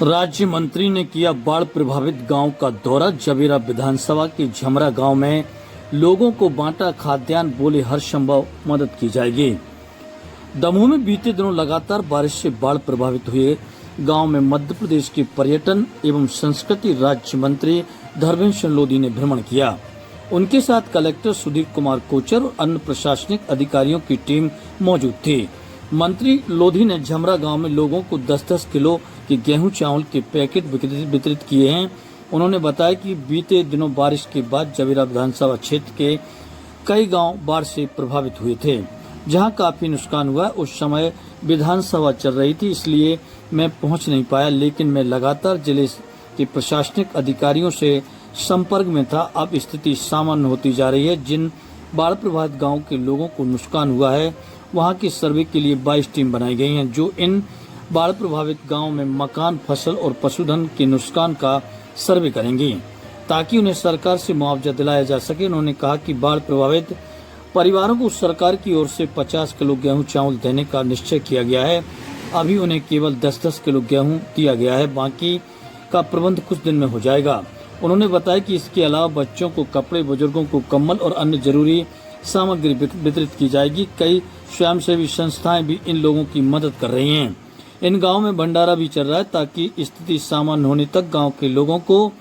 राज्य मंत्री ने किया बाढ़ प्रभावित गांव का दौरा। जबेरा विधानसभा के झमरा गांव में लोगों को बांटा खाद्यान्न, बोले हर संभव मदद की जाएगी। दमोह में बीते दिनों लगातार बारिश से बाढ़ प्रभावित हुए गांव में मध्य प्रदेश के पर्यटन एवं संस्कृति राज्य मंत्री धर्मेंद्र सिंह लोधी ने भ्रमण किया। उनके साथ कलेक्टर सुधीर कुमार कोचर और अन्य प्रशासनिक अधिकारियों की टीम मौजूद थी। मंत्री लोधी ने झमरा गांव में लोगों को 10-10 किलो के गेहूं चावल के पैकेट वितरित किए हैं। उन्होंने बताया कि बीते दिनों बारिश के बाद जबेरा विधानसभा क्षेत्र के कई गांव बाढ़ से प्रभावित हुए थे, जहां काफी नुकसान हुआ। उस समय विधानसभा चल रही थी, इसलिए मैं पहुंच नहीं पाया, लेकिन मैं लगातार जिले के प्रशासनिक अधिकारियों से संपर्क में था। अब स्थिति सामान्य होती जा रही है। जिन बाढ़ प्रभावित गाँव के लोगों को नुकसान हुआ है, वहां की सर्वे के लिए 22 टीम बनाई गई हैं, जो इन बाढ़ प्रभावित गांव में मकान, फसल और पशुधन के नुकसान का सर्वे करेंगी, ताकि उन्हें सरकार से मुआवजा दिलाया जा सके। उन्होंने कहा कि बाढ़ प्रभावित परिवारों को सरकार की ओर से 50 किलो गेहूं चावल देने का निश्चय किया गया है। अभी उन्हें केवल 10-10 किलो गेहूं दिया गया है, बाकी का प्रबंध कुछ दिन में हो जाएगा। उन्होंने बताया कि इसके अलावा बच्चों को कपड़े, बुजुर्गों को कंबल और अन्य जरूरी सामग्री वितरित की जाएगी। कई स्वयंसेवी संस्थाएं भी इन लोगों की मदद कर रही हैं। इन गांव में भंडारा भी चल रहा है, ताकि स्थिति सामान्य होने तक गांव के लोगों को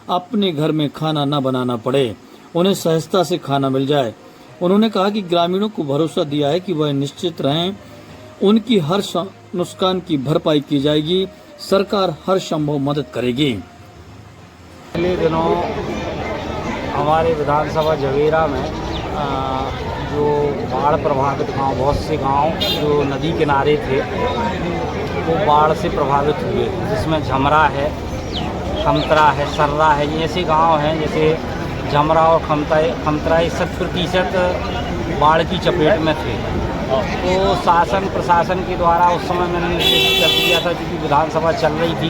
अपने घर में खाना न बनाना पड़े, उन्हें सहजता से खाना मिल जाए। उन्होंने कहा कि ग्रामीणों को भरोसा दिया है कि वह निश्चित रहें, उनकी हर नुकसान की भरपाई की जाएगी। सरकार हर संभव मदद करेगी। पिछले दिनों हमारे विधानसभा जबेरा में जो बाढ़ प्रभावित गांव, बहुत से गांव जो नदी किनारे थे वो बाढ़ से प्रभावित हुए, जिसमें झमरा है, खमतरा है, सर्रा है। ये ऐसे गांव हैं जैसे झमरा और खमतरा 100% बाढ़ की चपेट में थे। तो शासन प्रशासन के द्वारा उस समय मैंने निर्देशित कर दिया था, क्योंकि विधानसभा चल रही थी,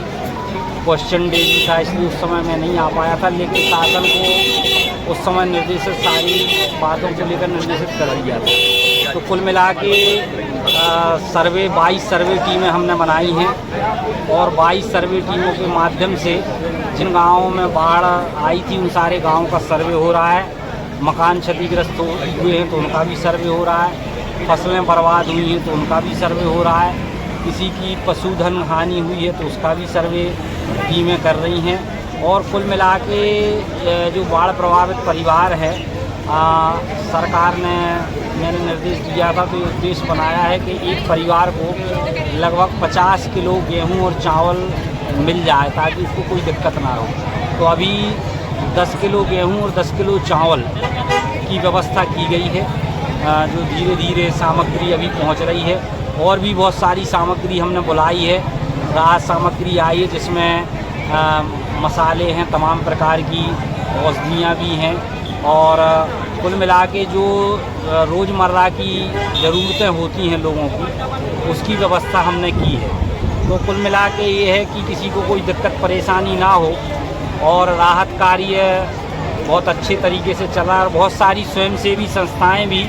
क्वेश्चन डे भी था, इसलिए उस समय मैं नहीं आ पाया था। लेकिन शासन को उस समय निर्देशित सारी बातों को लेकर निर्देशित कर दिया था। तो कुल मिला के 22 सर्वे टीमें हमने बनाई हैं, और 22 सर्वे टीमों के माध्यम से जिन गाँवों में बाढ़ आई थी उन सारे गाँवों का सर्वे हो रहा है। मकान क्षतिग्रस्त हुए हैं तो उनका भी सर्वे हो रहा है। फसलें बर्बाद हुई हैं तो उनका भी सर्वे हो रहा है। किसी की पशुधन हानि हुई है तो उसका भी सर्वे टीमें कर रही हैं। और कुल मिला के जो बाढ़ प्रभावित परिवार है, सरकार ने मैंने निर्देश दिया था, तो ये उद्देश्य बनाया है कि एक परिवार को लगभग 50 किलो गेहूं और चावल मिल जाए, ताकि उसको कोई दिक्कत ना हो। तो अभी 10 किलो गेहूं और 10 किलो चावल की व्यवस्था की गई है, जो धीरे धीरे सामग्री अभी पहुंच रही है। और भी बहुत सारी सामग्री हमने बुलाई है, राहत सामग्री आई है, जिसमें मसाले हैं, तमाम प्रकार की औषधियाँ भी हैं, और कुल मिला के जो रोज़मर्रा की ज़रूरतें होती हैं लोगों की, उसकी व्यवस्था हमने की है। तो कुल मिला के ये है कि किसी को कोई दिक्कत परेशानी ना हो, और राहत कार्य बहुत अच्छे तरीके से चला। और बहुत सारी स्वयंसेवी संस्थाएं भी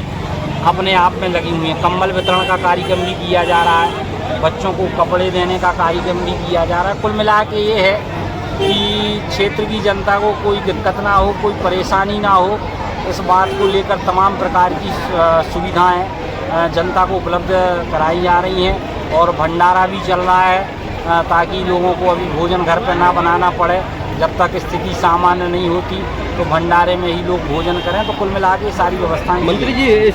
अपने आप में लगी हुई हैं। कंबल वितरण का कार्यक्रम भी किया जा रहा है, बच्चों को कपड़े देने का कार्यक्रम भी किया जा रहा है। कुल मिला के ये है कि क्षेत्र की जनता को कोई दिक्कत ना हो, कोई परेशानी ना हो, इस बात को लेकर तमाम प्रकार की सुविधाएं जनता को उपलब्ध कराई जा रही हैं। और भंडारा भी चल रहा है, ताकि लोगों को अभी भोजन घर पर ना बनाना पड़े। जब तक स्थिति सामान्य नहीं होती तो भंडारे में ही लोग भोजन करें। तो कुल मिला के सारी व्यवस्थाएं। मंत्री जी, इस